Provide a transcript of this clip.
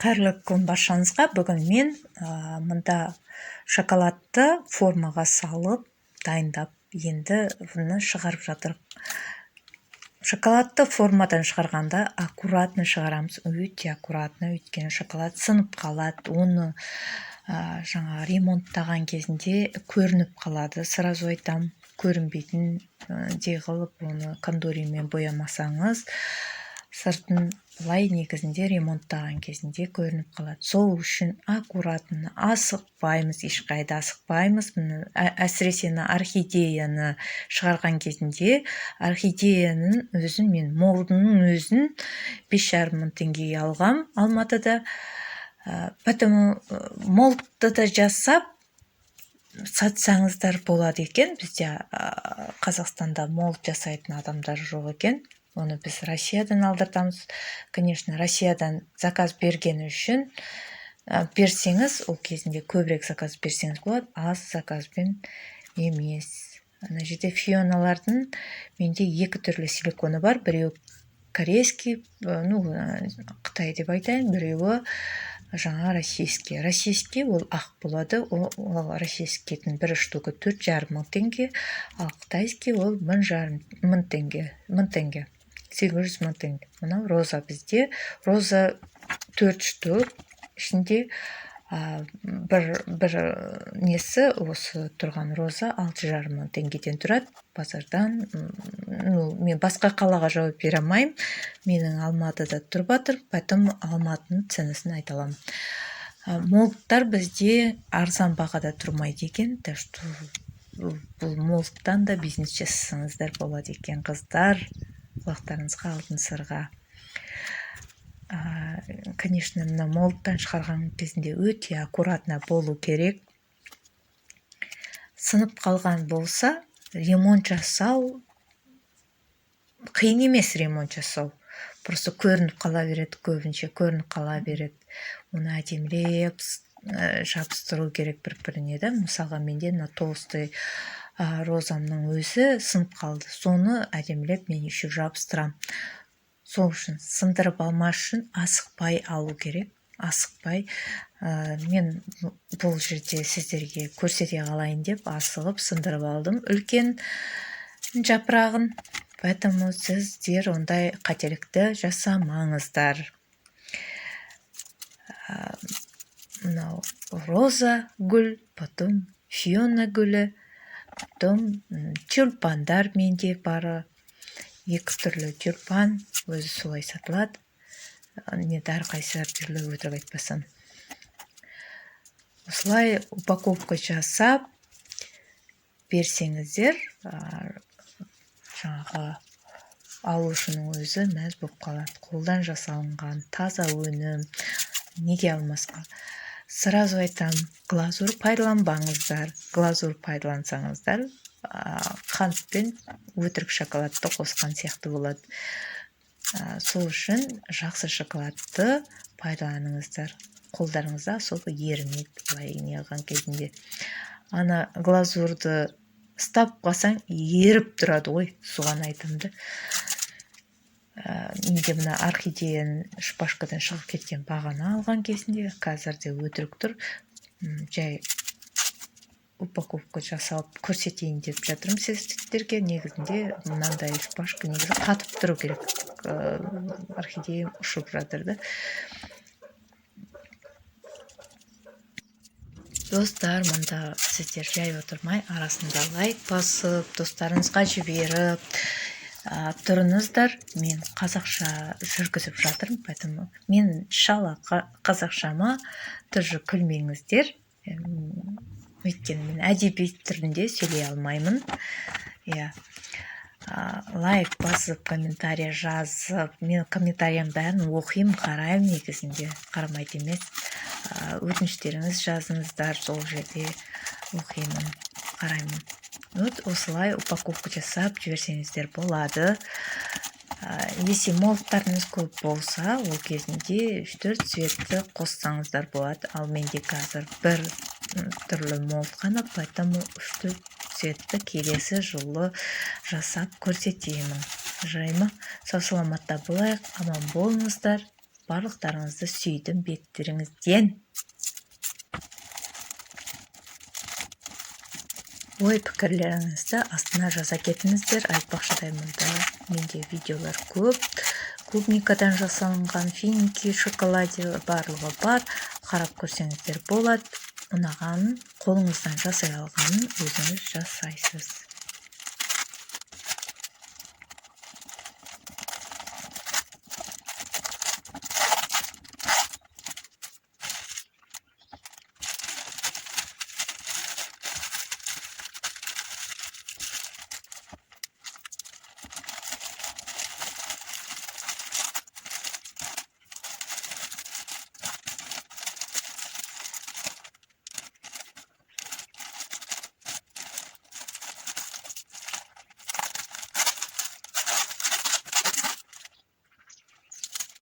Қайырлы күн баршаңызға. Бүгін мен мында шоколадты формаға салып, дайындап, енді бұны шығарып жатыр. Шоколадты формадан шығарғанда аккуратно шығарамыз, өте аккуратно, өйткені шоколад сынып қалады. Оны жаңа ремонттаған кезінде көрініп қалады. Сразу айтам, көрінбейтін дей қылып, оны кондориймен боямасаңыз, сыртын былай негізінде ремонттаған кезінде көрініп қалады. Сол үшін аккуратно, асықпаймыз, ешқайда асықпаймыз. Әсіресе орхидеяны шығарған кезінде орхидеяның өзін, мен молдының өзін 5,5 мың теңгеге алғам Алматыда. Поэтому молдты да жасап сатсаңыздар болады екен. Бізде Қазақстанда молд жасайтын адамдар жоқ екен. Оны біз Россиядан алдыртамыз. Конечно, Россиядан заказ берген үшін берсеңіз, ол кезінде көбірек заказ берсеңіз болады, аз заказбен емес. Ана жерде фионалардың менде 2 түрлі силиконы бар. Біреуі корейский, Қытай деп айтайын, біреуі жаңа российский. Российский ол ақ болады. Ол российскийдің бір штука 4,5 мың теңге, ал қытайский ол 1,5 мың теңге. 800 мың теңге. Мынау роза бізде. Роза 4 штук. Ішінде бір несі осы тұрған роза 6,5 мың теңгеден тұрады. Базардан, мен басқа қалаға жауап бере алмаймын. Менің Алматыда тұрып жатыр, поэтому Алматының ценасын айта аламын. Молдтар бізде арзан бағада тұрмайды екен. Так что бұл молдтан да бизнес жасасаңыздар болады екен, қыздар. Құлақтарыңызға алтын сырға. Конечно, мына молдтан шығарған кезінде өте аккуратно болу керек. Сынып қалған болса, ремонт жасау қиын емес. Ремонт жасау просто көрініп қала береді, көбінше көрініп қала береді. Оны әдемілеп жабыстыру керек бір-біріне де. Мысалға менде толстой розамның өзі сынып қалды. Соны әдемілеп мен еще жабыстырам. Сол үшін сындырып алмас үшін асықпай алу керек. Асықпай. Мен бұл жерде сіздерге көрсете қалайын деп асығып сындырып алдым үлкен жапырағын. Поэтому сіздер ондай қателікті жасамаңыздар. Мынау роза гүл, потом фиона гүлі, потом тюльпандар менде бары. 2 түрлі тюльпан, өзі солай сатылады. Әрқайсысы түрлі, өтірік айтпасам. Осылай упаковка жасап берсеңіздер, жаңағы алушының өзі мәз болып қалады. Қолдан жасалынған таза өнім, неге алмасқа? Сразу айтам, глазур пайдаланбаңыздар. Глазур пайдалансаңыздар, қант пен өтірік шоколадты қосқан сияқты болады. Сол үшін жақсы шоколадты пайдаланыңыздар. Қолдарыңызда особо ерімейді, былай неғылған кезінде. Ана глазурды ұстап қалсаң еріп тұрады ғой, соған айтымды. Менде мына орхидеяның шпажкадан шығып кеткен бағана алған кезінде, қазірде өтірік тұр. Жай упаковка жасалып көрсетейін деп жатырмын сіздерге. Негізінде мынандай шпажка негізі қатып тұру керек. Орхидеям ұшып жатырды. Достар, мында сіздер жай отырмай, арасында лайк басып, достарыңызға жіберіп тұрыңыздар. Мен қазақша жүргізіп жатырмын, поэтому мен шала қазақшама тоже күлмеңіздер. Өйткені мен әдеби түрінде сөйлей алмаймын. Лайк басып, комментарий жазып, мен комментариям бәрін оқимын, қараймын, негізінде қарамайды емес. Өтініштеріңіз жазыңыздар, сол жерде оқимын, қараймын. Осылай упаковка жасап жіберсеңіздер болады. Если молдтарыңыз көп болса, ол кезінде 3-4 цветті қоссаңыздар болады. Ал менде қазір бір түрлі молд қана, поэтому 3-4 цветті келесі жылы жасап көрсетемін. Жайма, сау саламатта болайық, аман болыңыздар. барлықтарыңызды сүйдім беттеріңізден. Ой пікірлеріңізді астына жаза кетіңіздер. Айтпақшыдай мұнда менде видеолар көп. Клубникадан жасалынған финики, шоколаде барлығы бар. Қарап көрсеңіздер болады. Ұнағанын, қолыңыздан жасай алғанын өзіңіз жасайсыз.